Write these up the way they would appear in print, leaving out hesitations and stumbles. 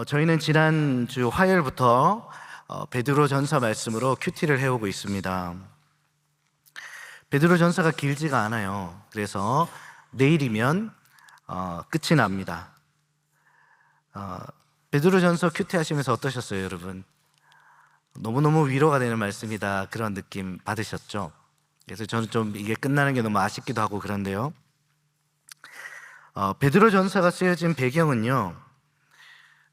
저희는 지난주 화요일부터 베드로전서 말씀으로 큐티를 해오고 있습니다. 베드로전서가 길지가 않아요. 그래서 내일이면 끝이 납니다. 베드로전서 큐티 하시면서 어떠셨어요, 여러분? 너무너무 위로가 되는 말씀이다, 그런 느낌 받으셨죠? 그래서 저는 좀 이게 끝나는 게 너무 아쉽기도 하고 그런데요. 베드로전서가 쓰여진 배경은요,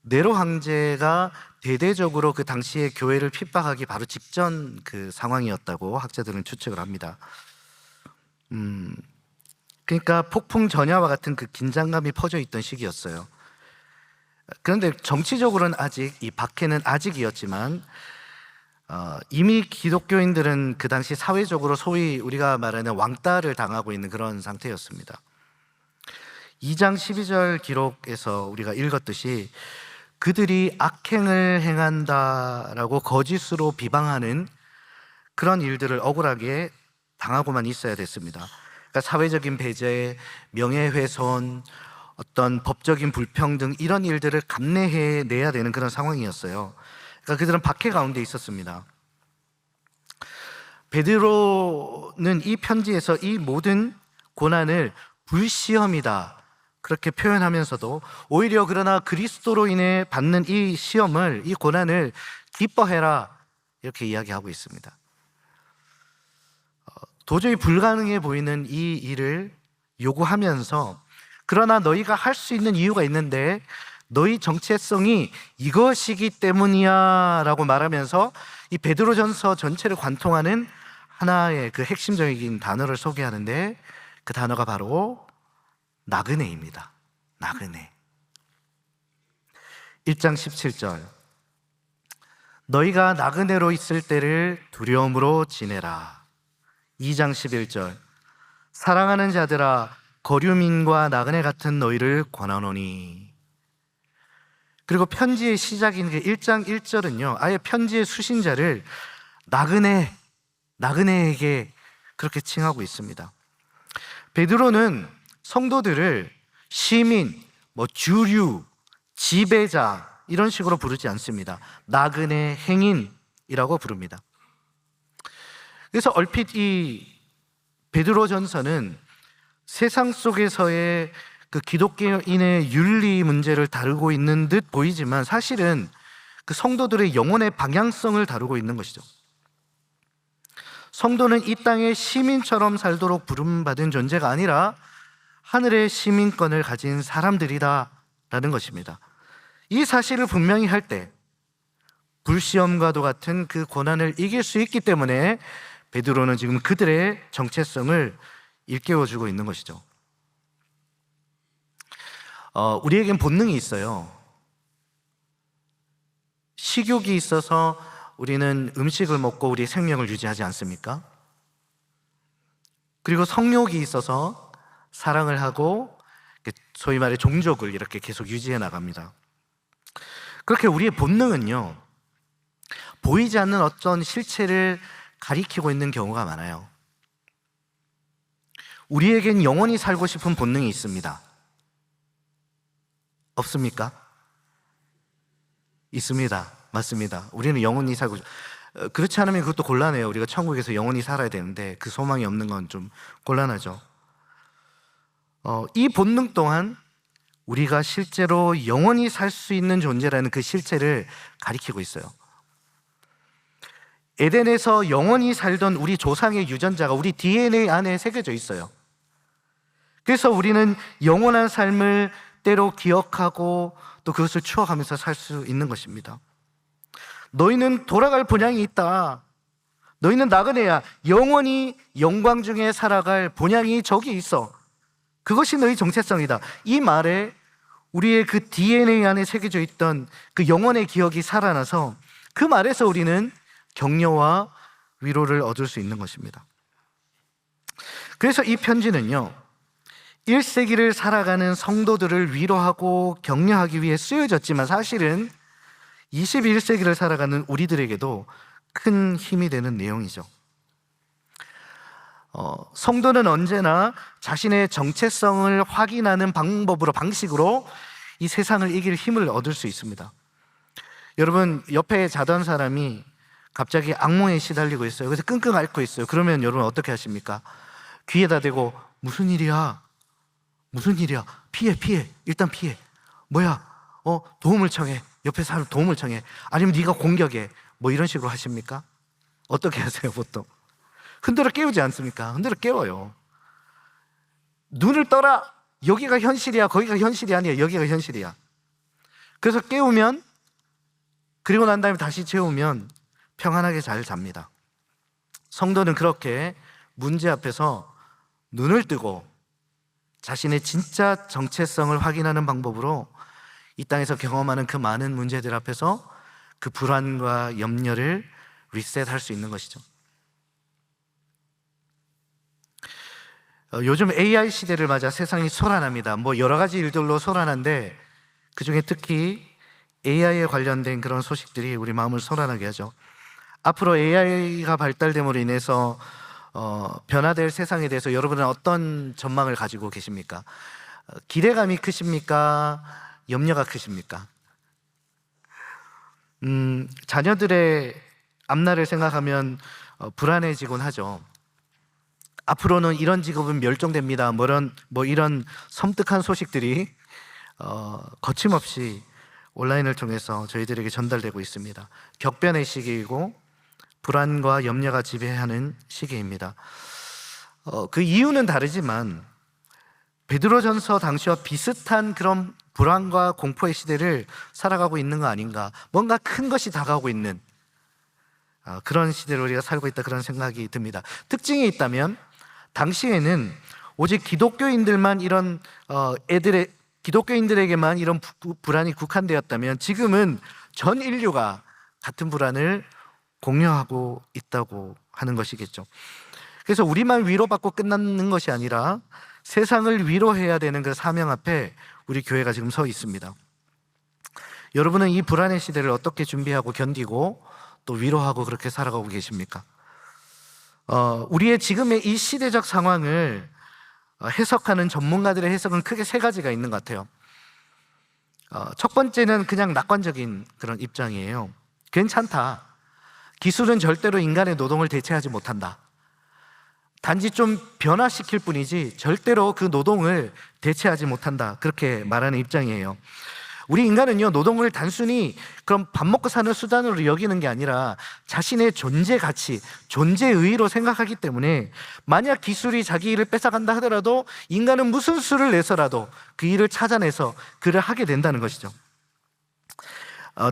네로 황제가 대대적으로 그 당시에 교회를 핍박하기 바로 직전 그 상황이었다고 학자들은 추측을 합니다. 그러니까 폭풍 전야와 같은 그 긴장감이 퍼져 있던 시기였어요. 그런데 정치적으로는 아직, 이 박해는 아직이었지만 이미 기독교인들은 그 당시 사회적으로 소위 우리가 말하는 왕따를 당하고 있는 그런 상태였습니다. 2장 12절 기록에서 우리가 읽었듯이 그들이 악행을 행한다라고 거짓으로 비방하는 그런 일들을 억울하게 당하고만 있어야 됐습니다. 그러니까 사회적인 배제, 명예훼손, 어떤 법적인 불평등, 이런 일들을 감내해내야 되는 그런 상황이었어요. 그러니까 그들은 박해 가운데 있었습니다. 베드로는 이 편지에서 이 모든 고난을 불시험이다, 그렇게 표현하면서도 오히려 그러나 그리스도로 인해 받는 이 시험을, 이 고난을 기뻐해라, 이렇게 이야기하고 있습니다. 도저히 불가능해 보이는 이 일을 요구하면서 그러나 너희가 할 수 있는 이유가 있는데 너희 정체성이 이것이기 때문이야 라고 말하면서 이 베드로전서 전체를 관통하는 하나의 그 핵심적인 단어를 소개하는데, 그 단어가 바로 나그네입니다. 나그네. 1장 17절, 너희가 나그네로 있을 때를 두려움으로 지내라. 2장 11절, 사랑하는 자들아 거류민과 나그네 같은 너희를 권하노니. 그리고 편지의 시작인 그 1장 1절은요, 아예 편지의 수신자를 나그네에게 그렇게 칭하고 있습니다. 베드로는 성도들을 시민, 주류, 지배자, 이런 식으로 부르지 않습니다. 나그네, 행인이라고 부릅니다. 그래서 얼핏 이 베드로전서는 세상 속에서의 그 기독교인의 윤리 문제를 다루고 있는 듯 보이지만 사실은 그 성도들의 영혼의 방향성을 다루고 있는 것이죠. 성도는 이 땅의 시민처럼 살도록 부름받은 존재가 아니라 하늘의 시민권을 가진 사람들이다라는 것입니다. 이 사실을 분명히 할 때 불시험과도 같은 그 고난을 이길 수 있기 때문에 베드로는 지금 그들의 정체성을 일깨워주고 있는 것이죠. 우리에겐 본능이 있어요. 식욕이 있어서 우리는 음식을 먹고 우리의 생명을 유지하지 않습니까? 그리고 성욕이 있어서 사랑을 하고 소위 말해 종족을 이렇게 계속 유지해 나갑니다. 그렇게 우리의 본능은요, 보이지 않는 어떤 실체를 가리키고 있는 경우가 많아요. 우리에겐 영원히 살고 싶은 본능이 있습니다. 없습니까? 있습니다. 맞습니다. 우리는 영원히 살고 그렇지 않으면 그것도 곤란해요. 우리가 천국에서 영원히 살아야 되는데 그 소망이 없는 건 좀 곤란하죠. 이 본능 또한 우리가 실제로 영원히 살 수 있는 존재라는 그 실체를 가리키고 있어요. 에덴에서 영원히 살던 우리 조상의 유전자가 우리 DNA 안에 새겨져 있어요. 그래서 우리는 영원한 삶을 때로 기억하고 또 그것을 추억하면서 살 수 있는 것입니다. 너희는 돌아갈 본향이 있다. 너희는 나그네야. 영원히 영광 중에 살아갈 본향이 저기 있어. 그것이 너희 정체성이다. 이 말에 우리의 그 DNA 안에 새겨져 있던 그 영혼의 기억이 살아나서 그 말에서 우리는 격려와 위로를 얻을 수 있는 것입니다. 그래서 이 편지는요, 1세기를 살아가는 성도들을 위로하고 격려하기 위해 쓰여졌지만 사실은 21세기를 살아가는 우리들에게도 큰 힘이 되는 내용이죠. 성도는 언제나 자신의 정체성을 확인하는 방식으로 이 세상을 이길 힘을 얻을 수 있습니다. 여러분, 옆에 자던 사람이 갑자기 악몽에 시달리고 있어요. 그래서 끙끙 앓고 있어요. 그러면 여러분 어떻게 하십니까? 귀에다 대고 무슨 일이야? 무슨 일이야? 피해. 일단 피해. 뭐야? 도움을 청해. 옆에 사람 도움을 청해. 아니면 네가 공격해. 뭐 이런 식으로 하십니까? 어떻게 하세요, 보통? 흔들어 깨우지 않습니까? 흔들어 깨워요. 눈을 떠라. 여기가 현실이야, 거기가 현실이 아니야. 여기가 현실이야. 그래서 깨우면, 그리고 난 다음에 다시 재우면 평안하게 잘 잡니다. 성도는 그렇게 문제 앞에서 눈을 뜨고 자신의 진짜 정체성을 확인하는 방법으로 이 땅에서 경험하는 그 많은 문제들 앞에서 그 불안과 염려를 리셋할 수 있는 것이죠. 요즘 AI 시대를 맞아 세상이 소란합니다. 뭐 여러 가지 일들로 소란한데 그중에 특히 AI에 관련된 그런 소식들이 우리 마음을 소란하게 하죠. 앞으로 AI가 발달됨으로 인해서 변화될 세상에 대해서 여러분은 어떤 전망을 가지고 계십니까? 기대감이 크십니까? 염려가 크십니까? 자녀들의 앞날을 생각하면 불안해지곤 하죠. 앞으로는 이런 직업은 멸종됩니다. 뭐 이런 섬뜩한 소식들이 거침없이 온라인을 통해서 저희들에게 전달되고 있습니다. 격변의 시기이고 불안과 염려가 지배하는 시기입니다. 그 이유는 다르지만 베드로전서 당시와 비슷한 그런 불안과 공포의 시대를 살아가고 있는 거 아닌가, 뭔가 큰 것이 다가오고 있는 그런 시대를 우리가 살고 있다, 그런 생각이 듭니다. 특징이 있다면 당시에는 오직 기독교인들만 이런 기독교인들에게만 이런 불안이 국한되었다면 지금은 전 인류가 같은 불안을 공유하고 있다고 하는 것이겠죠. 그래서 우리만 위로받고 끝나는 것이 아니라 세상을 위로해야 되는 그 사명 앞에 우리 교회가 지금 서 있습니다. 여러분은 이 불안의 시대를 어떻게 준비하고 견디고 또 위로하고 그렇게 살아가고 계십니까? 우리의 지금의 이 시대적 상황을 해석하는 전문가들의 해석은 크게 세 가지가 있는 것 같아요. 첫 번째는 그냥 낙관적인 그런 입장이에요. 괜찮다. 기술은 절대로 인간의 노동을 대체하지 못한다. 단지 좀 변화시킬 뿐이지 절대로 그 노동을 대체하지 못한다. 그렇게 말하는 입장이에요. 우리 인간은요, 노동을 단순히 그럼 밥 먹고 사는 수단으로 여기는 게 아니라 자신의 존재 가치, 존재 의의로 생각하기 때문에 만약 기술이 자기 일을 뺏어간다 하더라도 인간은 무슨 수를 내서라도 그 일을 찾아내서 그를 하게 된다는 것이죠.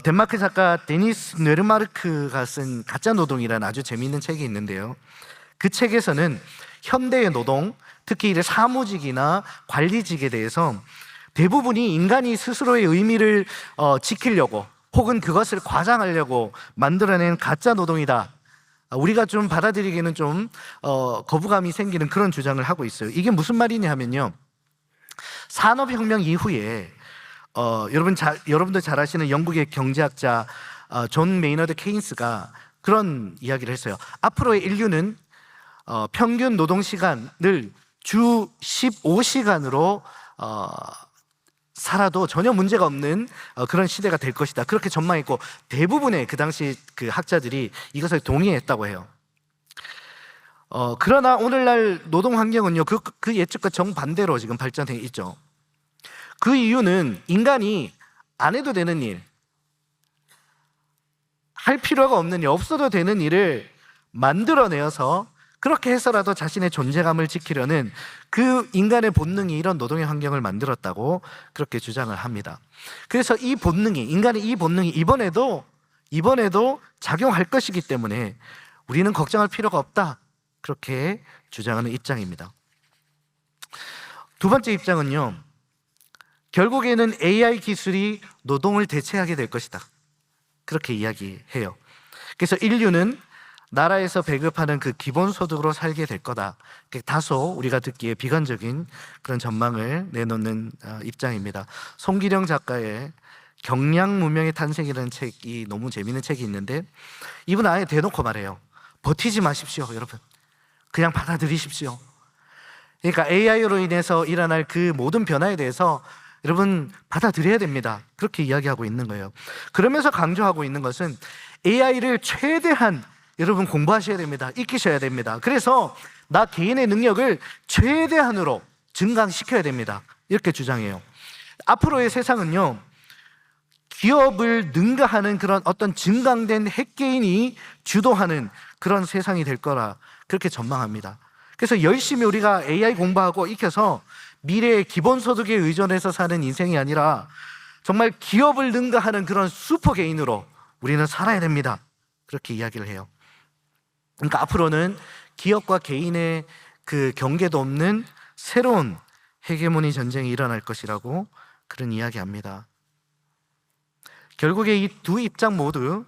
덴마크 작가 데니스 뇌르마르크가 쓴 가짜 노동이라는 아주 재미있는 책이 있는데요. 그 책에서는 현대의 노동, 특히 이제 사무직이나 관리직에 대해서 대부분이 인간이 스스로의 의미를 지키려고 혹은 그것을 과장하려고 만들어낸 가짜 노동이다. 우리가 좀 받아들이기에는 좀 거부감이 생기는 그런 주장을 하고 있어요. 이게 무슨 말이냐 하면요, 산업혁명 이후에 여러분도 잘 아시는 영국의 경제학자 존 메이너드 케인스가 그런 이야기를 했어요. 앞으로의 인류는 평균 노동시간을 주 15시간으로 살아도 전혀 문제가 없는 그런 시대가 될 것이다, 그렇게 전망했고 대부분의 그 당시 그 학자들이 이것을 동의했다고 해요. 그러나 오늘날 노동 환경은요, 그 예측과 정반대로 지금 발전해 있죠. 그 이유는 인간이 안 해도 되는 일, 할 필요가 없는 일, 없어도 되는 일을 만들어내어서 그렇게 해서라도 자신의 존재감을 지키려는 그 인간의 본능이 이런 노동의 환경을 만들었다고 그렇게 주장을 합니다. 그래서 이 본능이, 인간의 이 본능이 이번에도 작용할 것이기 때문에 우리는 걱정할 필요가 없다, 그렇게 주장하는 입장입니다. 두 번째 입장은요, 결국에는 AI 기술이 노동을 대체하게 될 것이다, 그렇게 이야기해요. 그래서 인류는 나라에서 배급하는 그 기본소득으로 살게 될 거다. 다소 우리가 듣기에 비관적인 그런 전망을 내놓는 입장입니다. 송기령 작가의 경량문명의 탄생이라는 책이 너무 재미있는 책이 있는데 이분은 아예 대놓고 말해요. 버티지 마십시오, 여러분. 그냥 받아들이십시오. 그러니까 AI로 인해서 일어날 그 모든 변화에 대해서 여러분 받아들여야 됩니다. 그렇게 이야기하고 있는 거예요. 그러면서 강조하고 있는 것은 AI를 최대한 여러분 공부하셔야 됩니다. 익히셔야 됩니다. 그래서 나 개인의 능력을 최대한으로 증강시켜야 됩니다. 이렇게 주장해요. 앞으로의 세상은요, 기업을 능가하는 그런 어떤 증강된 핵개인이 주도하는 그런 세상이 될 거라 그렇게 전망합니다. 그래서 열심히 우리가 AI 공부하고 익혀서 미래의 기본소득에 의존해서 사는 인생이 아니라 정말 기업을 능가하는 그런 슈퍼개인으로 우리는 살아야 됩니다. 그렇게 이야기를 해요. 그러니까 앞으로는 기업과 개인의 그 경계도 없는 새로운 헤게모니 전쟁이 일어날 것이라고 그런 이야기합니다. 결국에 이 두 입장 모두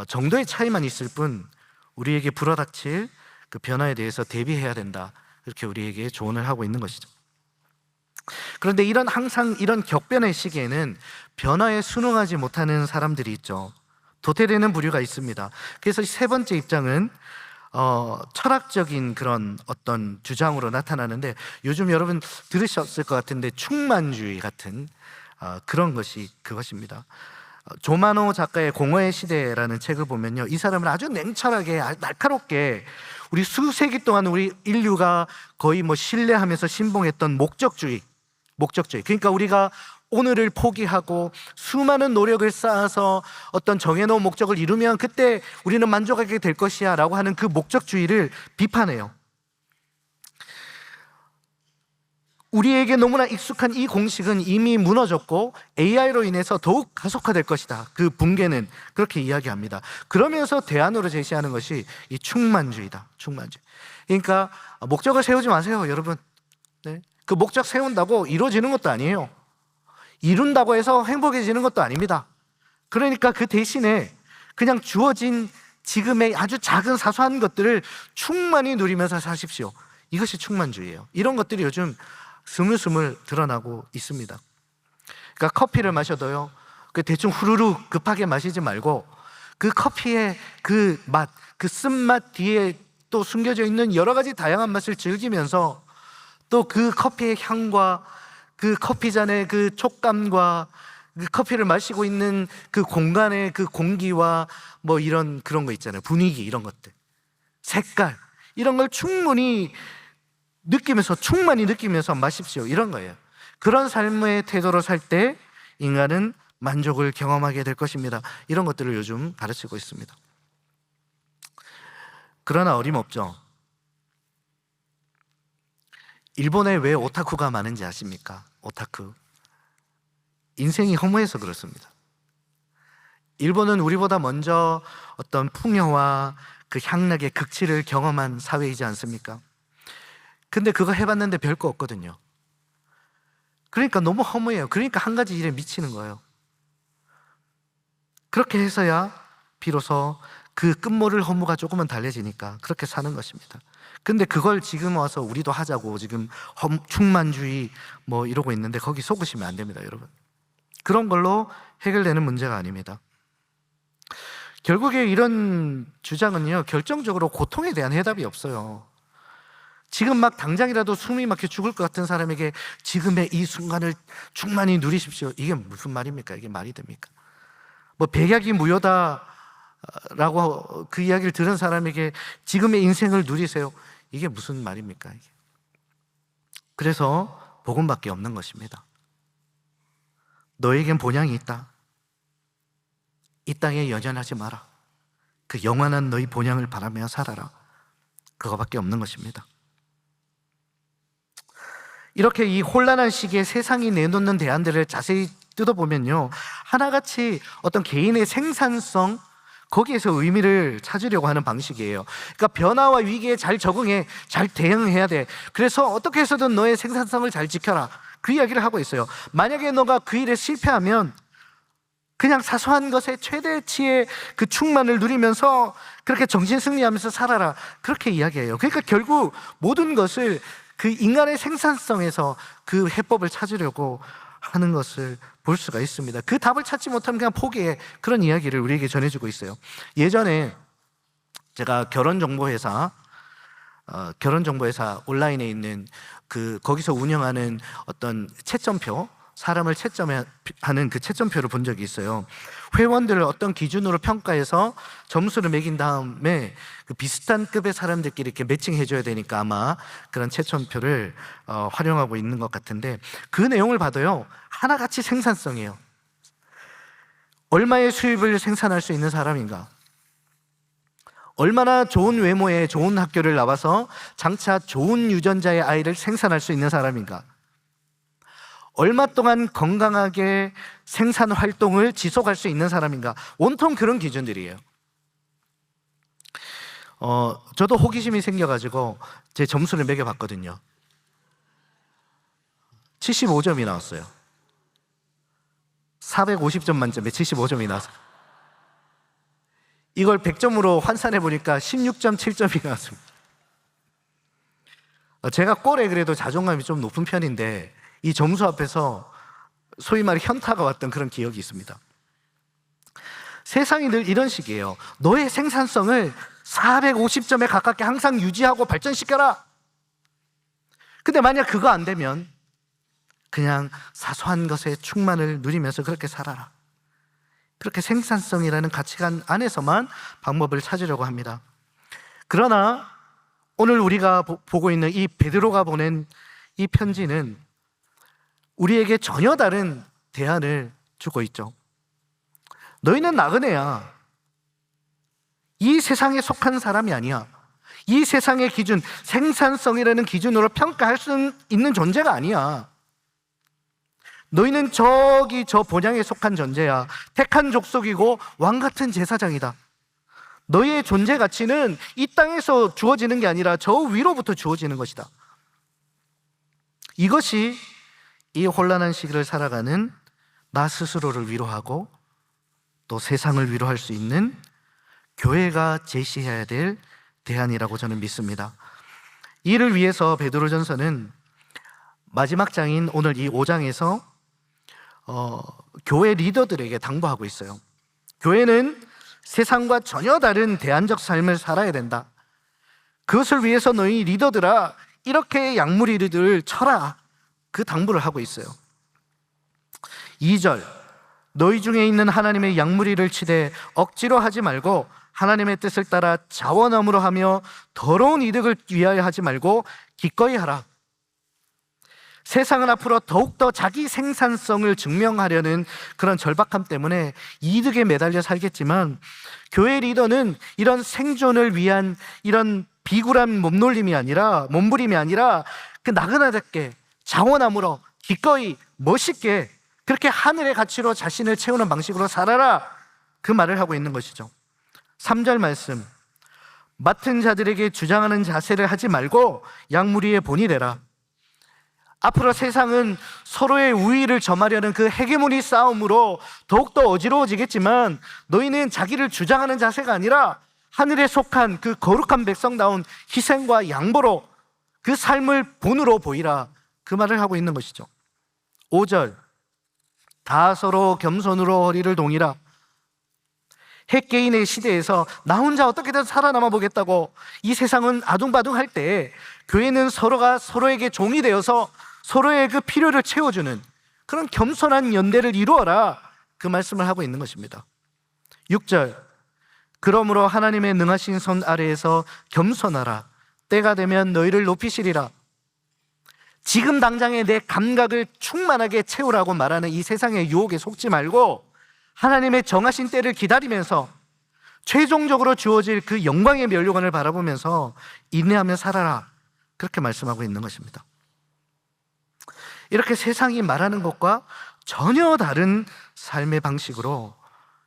정도의 차이만 있을 뿐 우리에게 불어닥칠 그 변화에 대해서 대비해야 된다. 이렇게 우리에게 조언을 하고 있는 것이죠. 그런데 항상 이런 격변의 시기에는 변화에 순응하지 못하는 사람들이 있죠. 도태되는 부류가 있습니다. 그래서 세 번째 입장은 철학적인 그런 어떤 주장으로 나타나는데, 요즘 여러분 들으셨을 것 같은데 충만주의 같은 그런 것이 그것입니다. 조마노 작가의 공허의 시대라는 책을 보면요, 이 사람은 아주 냉철하게 날카롭게 우리 수세기 동안 우리 인류가 거의 신뢰하면서 신봉했던 목적주의, 그러니까 우리가 오늘을 포기하고 수많은 노력을 쌓아서 어떤 정해놓은 목적을 이루면 그때 우리는 만족하게 될 것이야 라고 하는 그 목적주의를 비판해요. 우리에게 너무나 익숙한 이 공식은 이미 무너졌고 AI로 인해서 더욱 가속화될 것이다. 그 붕괴는 그렇게 이야기합니다. 그러면서 대안으로 제시하는 것이 이 충만주의다. 충만주의. 그러니까 목적을 세우지 마세요, 여러분. 네? 그 목적 세운다고 이루어지는 것도 아니에요. 이룬다고 해서 행복해지는 것도 아닙니다. 그러니까 그 대신에 그냥 주어진 지금의 아주 작은 사소한 것들을 충만히 누리면서 사십시오. 이것이 충만주의예요. 이런 것들이 요즘 스물스물 드러나고 있습니다. 그러니까 커피를 마셔도요, 그 대충 후루룩 급하게 마시지 말고 그 커피의 그 맛, 그 쓴맛 뒤에 또 숨겨져 있는 여러 가지 다양한 맛을 즐기면서 또 그 커피의 향과 그 커피잔의 그 촉감과 그 커피를 마시고 있는 그 공간의 그 공기와 이런 그런 거 있잖아요. 분위기, 이런 것들, 색깔, 이런 걸 충분히 느끼면서 마십시오. 이런 거예요. 그런 삶의 태도로 살 때 인간은 만족을 경험하게 될 것입니다. 이런 것들을 요즘 가르치고 있습니다. 그러나 어림없죠. 일본에 왜 오타쿠가 많은지 아십니까? 오타쿠. 인생이 허무해서 그렇습니다. 일본은 우리보다 먼저 어떤 풍요와 그 향락의 극치를 경험한 사회이지 않습니까? 근데 그거 해봤는데 별거 없거든요. 그러니까 너무 허무해요. 그러니까 한 가지 일에 미치는 거예요. 그렇게 해서야 비로소 그 끝모를 허무가 조금은 달래지니까 그렇게 사는 것입니다. 근데 그걸 지금 와서 우리도 하자고 지금 충만주의 이러고 있는데 거기 속으시면 안 됩니다, 여러분. 그런 걸로 해결되는 문제가 아닙니다. 결국에 이런 주장은요, 결정적으로 고통에 대한 해답이 없어요. 지금 당장이라도 숨이 막혀 죽을 것 같은 사람에게 지금의 이 순간을 충만히 누리십시오. 이게 무슨 말입니까? 이게 말이 됩니까? 백약이 무효다라고 그 이야기를 들은 사람에게 지금의 인생을 누리세요. 이게 무슨 말입니까? 이게. 그래서 복음밖에 없는 것입니다. 너에겐 본향이 있다. 이 땅에 연연하지 마라. 그 영원한 너희 본향을 바라며 살아라. 그거밖에 없는 것입니다. 이렇게 이 혼란한 시기에 세상이 내놓는 대안들을 자세히 뜯어보면요, 하나같이 어떤 개인의 생산성, 거기에서 의미를 찾으려고 하는 방식이에요. 그러니까 변화와 위기에 잘 적응해, 잘 대응해야 돼. 그래서 어떻게 해서든 너의 생산성을 잘 지켜라. 그 이야기를 하고 있어요. 만약에 너가 그 일에 실패하면 그냥 사소한 것에 최대치의 그 충만을 누리면서 그렇게 정신승리하면서 살아라. 그렇게 이야기해요. 그러니까 결국 모든 것을 그 인간의 생산성에서 그 해법을 찾으려고 하는 것을 볼 수가 있습니다. 그 답을 찾지 못하면 그냥 포기해. 그런 이야기를 우리에게 전해주고 있어요. 예전에 제가 결혼정보회사 온라인에 있는 거기서 운영하는 어떤 채점표, 사람을 채점하는 그 채점표를 본 적이 있어요. 회원들을 어떤 기준으로 평가해서 점수를 매긴 다음에 그 비슷한 급의 사람들끼리 이렇게 매칭해줘야 되니까 아마 그런 채점표를 활용하고 있는 것 같은데, 그 내용을 봐도요, 하나같이 생산성이에요. 얼마의 수입을 생산할 수 있는 사람인가? 얼마나 좋은 외모에 좋은 학교를 나와서 장차 좋은 유전자의 아이를 생산할 수 있는 사람인가? 얼마 동안 건강하게 생산 활동을 지속할 수 있는 사람인가? 온통 그런 기준들이에요. 저도 호기심이 생겨가지고 제 점수를 매겨봤거든요. 75점이 나왔어요. 450점 만점에 75점이 나왔어요. 이걸 100점으로 환산해 보니까 16.7점이 나왔습니다. 제가 꼴에 그래도 자존감이 좀 높은 편인데 이 점수 앞에서 소위 말해 현타가 왔던 그런 기억이 있습니다. 세상이 늘 이런 식이에요. 너의 생산성을 450점에 가깝게 항상 유지하고 발전시켜라. 근데 만약 그거 안 되면 그냥 사소한 것의 충만을 누리면서 그렇게 살아라. 그렇게 생산성이라는 가치관 안에서만 방법을 찾으려고 합니다. 그러나 오늘 우리가 보고 있는 이 베드로가 보낸 이 편지는 우리에게 전혀 다른 대안을 주고 있죠. 너희는 나그네야. 이 세상에 속한 사람이 아니야. 이 세상의 기준, 생산성이라는 기준으로 평가할 수 있는 존재가 아니야. 너희는 저기 저 본향에 속한 존재야. 택한 족속이고 왕같은 제사장이다. 너희의 존재 가치는 이 땅에서 주어지는 게 아니라 저 위로부터 주어지는 것이다. 이것이 이 혼란한 시기를 살아가는 나 스스로를 위로하고 또 세상을 위로할 수 있는 교회가 제시해야 될 대안이라고 저는 믿습니다. 이를 위해서 베드로전서는 마지막 장인 오늘 이 5장에서 교회 리더들에게 당부하고 있어요. 교회는 세상과 전혀 다른 대안적 삶을 살아야 된다. 그것을 위해서 너희 리더들아 이렇게 약물이들을 쳐라. 그 당부를 하고 있어요. 2절, 너희 중에 있는 하나님의 약물이를 치되 억지로 하지 말고 하나님의 뜻을 따라 자원함으로 하며 더러운 이득을 위하여 하지 말고 기꺼이 하라. 세상은 앞으로 더욱더 자기 생산성을 증명하려는 그런 절박함 때문에 이득에 매달려 살겠지만 교회 리더는 이런 생존을 위한 이런 비굴한 몸부림이 아니라 그 나그네답게 자원함으로 기꺼이 멋있게 그렇게 하늘의 가치로 자신을 채우는 방식으로 살아라. 그 말을 하고 있는 것이죠. 3절 말씀, 맡은 자들에게 주장하는 자세를 하지 말고 약무리의 본이 되라. 앞으로 세상은 서로의 우위를 점하려는 그 헤게모니 싸움으로 더욱더 어지러워지겠지만 너희는 자기를 주장하는 자세가 아니라 하늘에 속한 그 거룩한 백성다운 희생과 양보로 그 삶을 본으로 보이라. 그 말을 하고 있는 것이죠. 5절, 다 서로 겸손으로 허리를 동이라. 핵개인의 시대에서 나 혼자 어떻게든 살아남아 보겠다고 이 세상은 아둥바둥할 때 교회는 서로가 서로에게 종이 되어서 서로의 그 필요를 채워주는 그런 겸손한 연대를 이루어라. 그 말씀을 하고 있는 것입니다. 6절, 그러므로 하나님의 능하신 손 아래에서 겸손하라. 때가 되면 너희를 높이시리라. 지금 당장에 내 감각을 충만하게 채우라고 말하는 이 세상의 유혹에 속지 말고 하나님의 정하신 때를 기다리면서 최종적으로 주어질 그 영광의 면류관을 바라보면서 인내하며 살아라. 그렇게 말씀하고 있는 것입니다. 이렇게 세상이 말하는 것과 전혀 다른 삶의 방식으로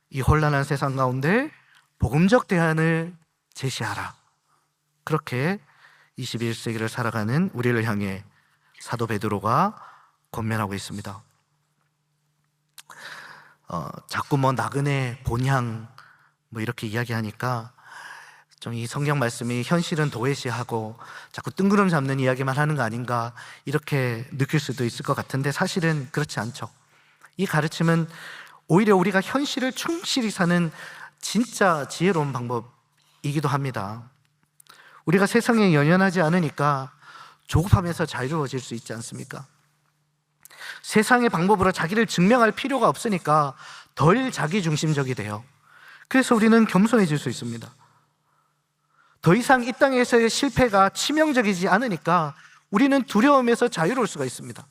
이 혼란한 세상 가운데 복음적 대안을 제시하라. 그렇게 21세기를 살아가는 우리를 향해 사도 베드로가 권면하고 있습니다. 자꾸 나그네, 본향 이렇게 이야기하니까 좀 이 성경 말씀이 현실은 도외시하고 자꾸 뜬구름 잡는 이야기만 하는 거 아닌가 이렇게 느낄 수도 있을 것 같은데 사실은 그렇지 않죠. 이 가르침은 오히려 우리가 현실을 충실히 사는 진짜 지혜로운 방법이기도 합니다. 우리가 세상에 연연하지 않으니까 조급하면서 자유로워질 수 있지 않습니까? 세상의 방법으로 자기를 증명할 필요가 없으니까 덜 자기중심적이 돼요. 그래서 우리는 겸손해질 수 있습니다. 더 이상 이 땅에서의 실패가 치명적이지 않으니까 우리는 두려움에서 자유로울 수가 있습니다.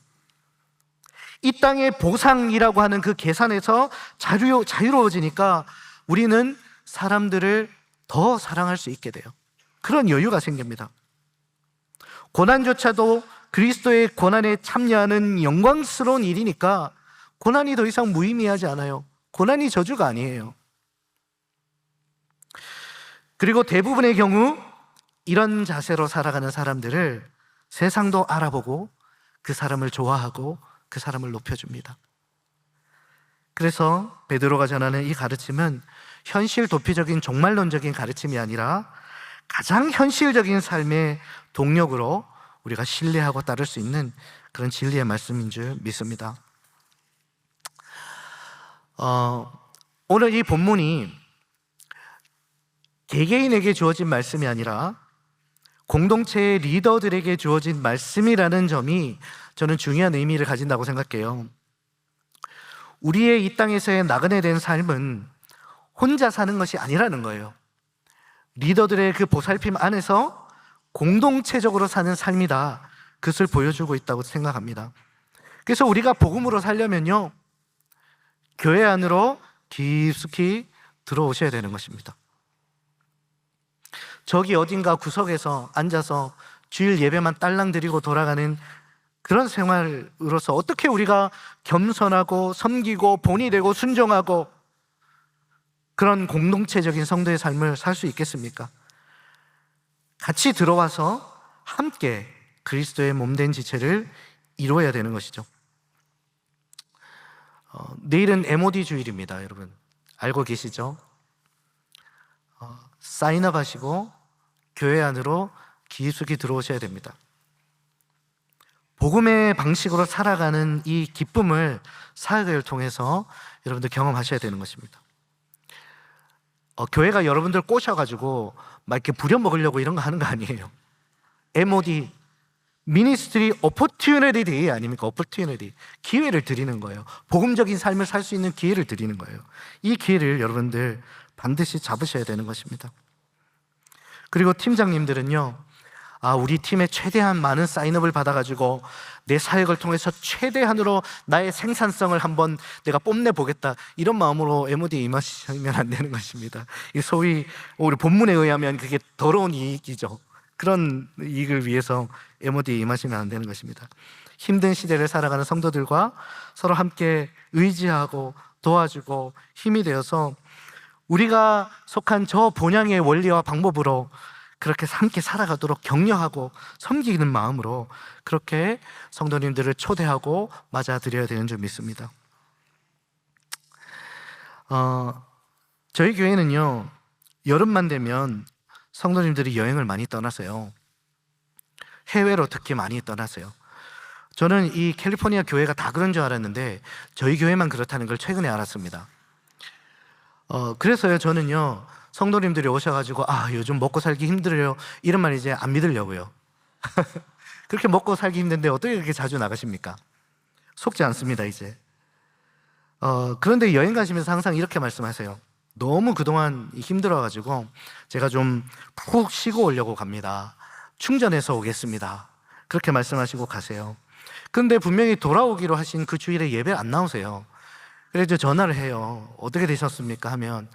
이 땅의 보상이라고 하는 그 계산에서 자유로워지니까 우리는 사람들을 더 사랑할 수 있게 돼요. 그런 여유가 생깁니다. 고난조차도 그리스도의 고난에 참여하는 영광스러운 일이니까 고난이 더 이상 무의미하지 않아요. 고난이 저주가 아니에요. 그리고 대부분의 경우 이런 자세로 살아가는 사람들을 세상도 알아보고 그 사람을 좋아하고 그 사람을 높여줍니다. 그래서 베드로가 전하는 이 가르침은 현실 도피적인 종말론적인 가르침이 아니라 가장 현실적인 삶의 동력으로 우리가 신뢰하고 따를 수 있는 그런 진리의 말씀인 줄 믿습니다. 오늘 이 본문이 개개인에게 주어진 말씀이 아니라 공동체의 리더들에게 주어진 말씀이라는 점이 저는 중요한 의미를 가진다고 생각해요. 우리의 이 땅에서의 나그네 된 삶은 혼자 사는 것이 아니라는 거예요. 리더들의 그 보살핌 안에서 공동체적으로 사는 삶이다, 그것을 보여주고 있다고 생각합니다. 그래서 우리가 복음으로 살려면요, 교회 안으로 깊숙이 들어오셔야 되는 것입니다. 저기 어딘가 구석에서 앉아서 주일 예배만 딸랑 드리고 돌아가는 그런 생활으로서 어떻게 우리가 겸손하고 섬기고 본이 되고 순종하고 그런 공동체적인 성도의 삶을 살 수 있겠습니까? 같이 들어와서 함께 그리스도의 몸된 지체를 이루어야 되는 것이죠. 내일은 MOD 주일입니다. 여러분 알고 계시죠? 사인업 하시고 교회 안으로 깊숙이 들어오셔야 됩니다. 복음의 방식으로 살아가는 이 기쁨을 사역을 통해서 여러분들 경험하셔야 되는 것입니다. 교회가 여러분들 꼬셔가지고 막 이렇게 부려먹으려고 이런 거 하는 거 아니에요. MOD, 미니스트리 오퍼튜니티 데이 아닙니까? 오퍼튜니티, 기회를 드리는 거예요. 복음적인 삶을 살 수 있는 기회를 드리는 거예요. 이 기회를 여러분들 반드시 잡으셔야 되는 것입니다. 그리고 팀장님들은요, 우리 팀에 최대한 많은 사인업을 받아가지고 내 사역을 통해서 최대한으로 나의 생산성을 한번 내가 뽐내보겠다, 이런 마음으로 MOD에 임하시면 안 되는 것입니다. 소위 우리 본문에 의하면 그게 더러운 이익이죠. 그런 이익을 위해서 MOD에 임하시면 안 되는 것입니다. 힘든 시대를 살아가는 성도들과 서로 함께 의지하고 도와주고 힘이 되어서 우리가 속한 저 본향의 원리와 방법으로 그렇게 함께 살아가도록 격려하고 섬기는 마음으로 그렇게 성도님들을 초대하고 맞아드려야 되는 줄 믿습니다. 저희 교회는요, 여름만 되면 성도님들이 여행을 많이 떠나세요. 해외로 특히 많이 떠나세요. 저는 이 캘리포니아 교회가 다 그런 줄 알았는데 저희 교회만 그렇다는 걸 최근에 알았습니다. 그래서요, 저는요, 성도님들이 오셔가지고 요즘 먹고 살기 힘들어요, 이런 말 이제 안 믿으려고요. 그렇게 먹고 살기 힘든데 어떻게 그렇게 자주 나가십니까? 속지 않습니다 이제. 그런데 여행 가시면서 항상 이렇게 말씀하세요. 너무 그동안 힘들어가지고 제가 좀 푹 쉬고 오려고 갑니다. 충전해서 오겠습니다. 그렇게 말씀하시고 가세요. 그런데 분명히 돌아오기로 하신 그 주일에 예배 안 나오세요. 그래서 전화를 해요. 어떻게 되셨습니까? 하면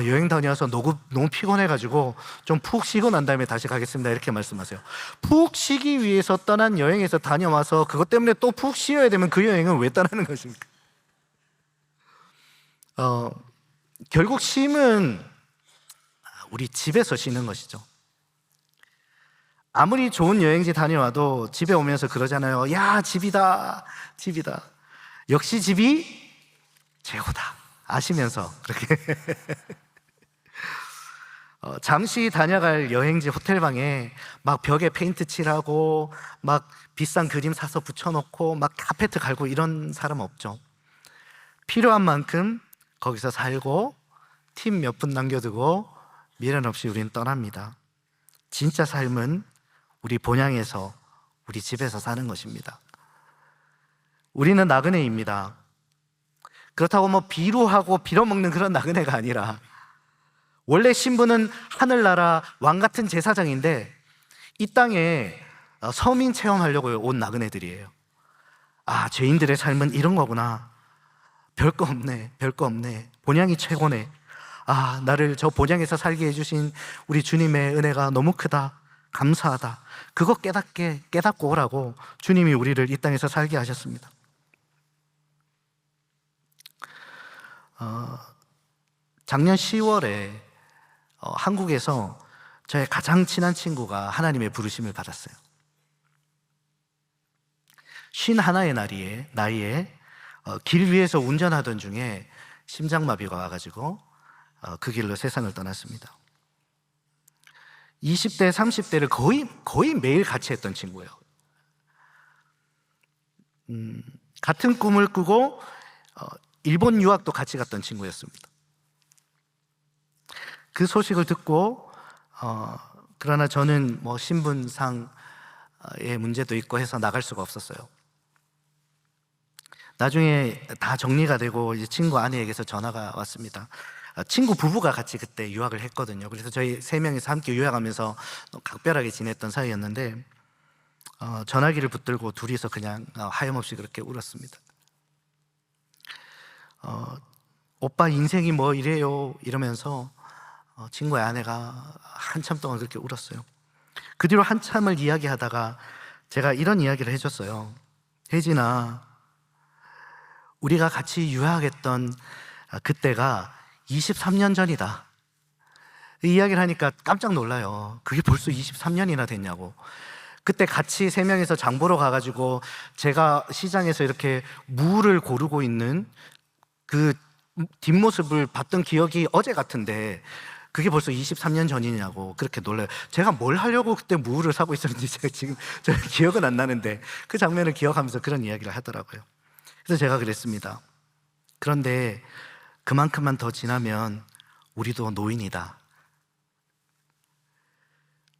여행 다녀와서 너무 피곤해가지고 좀 푹 쉬고 난 다음에 다시 가겠습니다, 이렇게 말씀하세요. 푹 쉬기 위해서 떠난 여행에서 다녀와서 그것 때문에 또 푹 쉬어야 되면 그 여행은 왜 떠나는 것입니까? 결국 쉼은 우리 집에서 쉬는 것이죠. 아무리 좋은 여행지 다녀와도 집에 오면서 그러잖아요. 야, 집이다, 집이다. 역시 집이 최고다 아시면서 그렇게 잠시 다녀갈 여행지 호텔방에 막 벽에 페인트 칠하고 막 비싼 그림 사서 붙여놓고 막 카페트 갈고 이런 사람 없죠. 필요한 만큼 거기서 살고 팀 몇 분 남겨두고 미련 없이 우리는 떠납니다. 진짜 삶은 우리 본향에서 우리 집에서 사는 것입니다. 우리는 나그네입니다. 그렇다고 뭐 비루하고 빌어먹는 그런 나그네가 아니라 원래 신분은 하늘나라 왕 같은 제사장인데 이 땅에 서민 체험하려고 온 나그네들이에요. 아, 죄인들의 삶은 이런 거구나. 별거 없네, 별거 없네. 본향이 최고네. 아, 나를 저 본향에서 살게 해주신 우리 주님의 은혜가 너무 크다. 감사하다. 그거 깨닫고 오라고 주님이 우리를 이 땅에서 살게 하셨습니다. 작년 10월에 한국에서 저의 가장 친한 친구가 하나님의 부르심을 받았어요. 51의 나이에 길 위에서 운전하던 중에 심장마비가 와가지고 그 길로 세상을 떠났습니다. 20대, 30대를 거의 매일 같이 했던 친구예요. 같은 꿈을 꾸고 일본 유학도 같이 갔던 친구였습니다. 그 소식을 듣고 그러나 저는 뭐 신분상의 문제도 있고 해서 나갈 수가 없었어요. 나중에 다 정리가 되고 이제 친구 아내에게서 전화가 왔습니다. 친구 부부가 같이 그때 유학을 했거든요. 그래서 저희 3명이서 함께 유학하면서 각별하게 지냈던 사이였는데 전화기를 붙들고 둘이서 그냥 하염없이 그렇게 울었습니다. 오빠 인생이 뭐 이래요 이러면서 친구의 아내가 한참 동안 그렇게 울었어요. 그 뒤로 한참을 이야기하다가 제가 이런 이야기를 해줬어요. 혜진아, 우리가 같이 유학했던 그때가 23년 전이다. 이 이야기를 하니까 깜짝 놀라요. 그게 벌써 23년이나 됐냐고. 그때 같이 3명이서 장 보러 가가지고 제가 시장에서 이렇게 무를 고르고 있는 그 뒷모습을 봤던 기억이 어제 같은데 그게 벌써 23년 전이냐고 그렇게 놀라요. 제가 뭘 하려고 그때 무를 사고 있었는지 제가 지금 기억은 안 나는데 그 장면을 기억하면서 그런 이야기를 하더라고요. 그래서 제가 그랬습니다. 그런데 그만큼만 더 지나면 우리도 노인이다.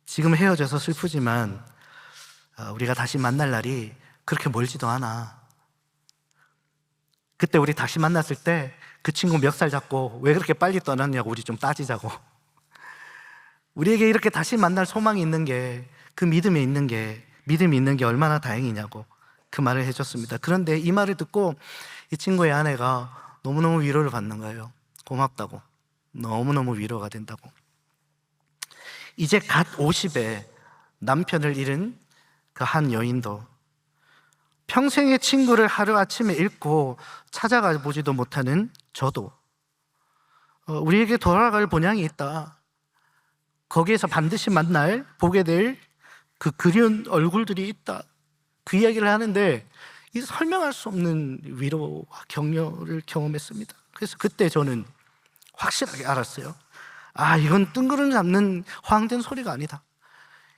지금 헤어져서 슬프지만 우리가 다시 만날 날이 그렇게 멀지도 않아. 그때 우리 다시 만났을 때 그 친구 멱살 잡고 왜 그렇게 빨리 떠났냐고 우리 좀 따지자고. 우리에게 이렇게 다시 만날 소망이 있는 게, 그 믿음이 있는 게 얼마나 다행이냐고 그 말을 해줬습니다. 그런데 이 말을 듣고 이 친구의 아내가 너무너무 위로를 받는 거예요. 고맙다고. 너무너무 위로가 된다고. 이제 갓 50에 남편을 잃은 그 한 여인도 평생의 친구를 하루아침에 잃고 찾아가 보지도 못하는 저도 우리에게 돌아갈 본향이 있다. 거기에서 반드시 만날, 보게 될 그 그리운 얼굴들이 있다. 그 이야기를 하는데 이 설명할 수 없는 위로와 격려를 경험했습니다. 그래서 그때 저는 확실하게 알았어요. 아, 이건 뜬구름 잡는 허황된 소리가 아니다.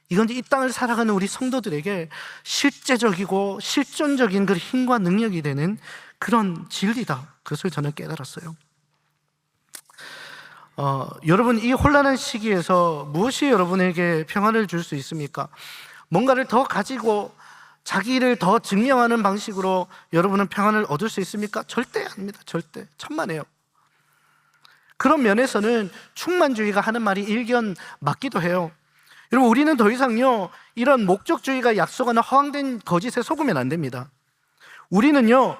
이건 이 땅을 살아가는 우리 성도들에게 실제적이고 실존적인 그 힘과 능력이 되는 그런 진리다. 그것을 저는 깨달았어요. 여러분, 이 혼란한 시기에서 무엇이 여러분에게 평안을 줄 수 있습니까? 뭔가를 더 가지고 자기를 더 증명하는 방식으로 여러분은 평안을 얻을 수 있습니까? 절대 아닙니다. 절대. 천만에요. 그런 면에서는 충만주의가 하는 말이 일견 맞기도 해요. 여러분, 우리는 더 이상요 이런 목적주의가 약속하는 허황된 거짓에 속으면 안 됩니다. 우리는요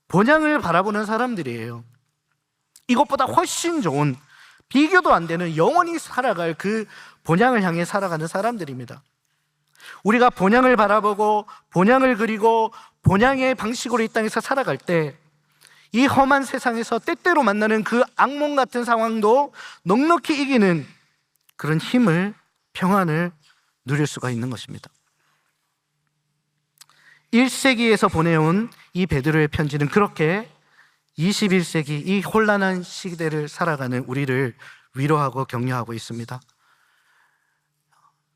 본향을 바라보는 사람들이에요. 이것보다 훨씬 좋은, 비교도 안 되는 영원히 살아갈 그 본향을 향해 살아가는 사람들입니다. 우리가 본향을 바라보고 본향을 그리고 본향의 방식으로 이 땅에서 살아갈 때 이 험한 세상에서 때때로 만나는 그 악몽 같은 상황도 넉넉히 이기는 그런 힘을, 평안을 누릴 수가 있는 것입니다. 1세기에서 보내온 이 베드로의 편지는 그렇게 21세기 이 혼란한 시대를 살아가는 우리를 위로하고 격려하고 있습니다.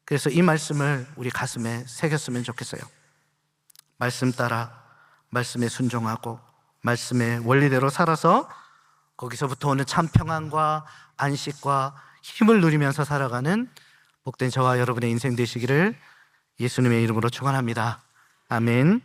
그래서 이 말씀을 우리 가슴에 새겼으면 좋겠어요. 말씀 따라 말씀에 순종하고 말씀의 원리대로 살아서 거기서부터 오는 참 평안과 안식과 힘을 누리면서 살아가는 복된 저와 여러분의 인생 되시기를 예수님의 이름으로 축원합니다. 아멘.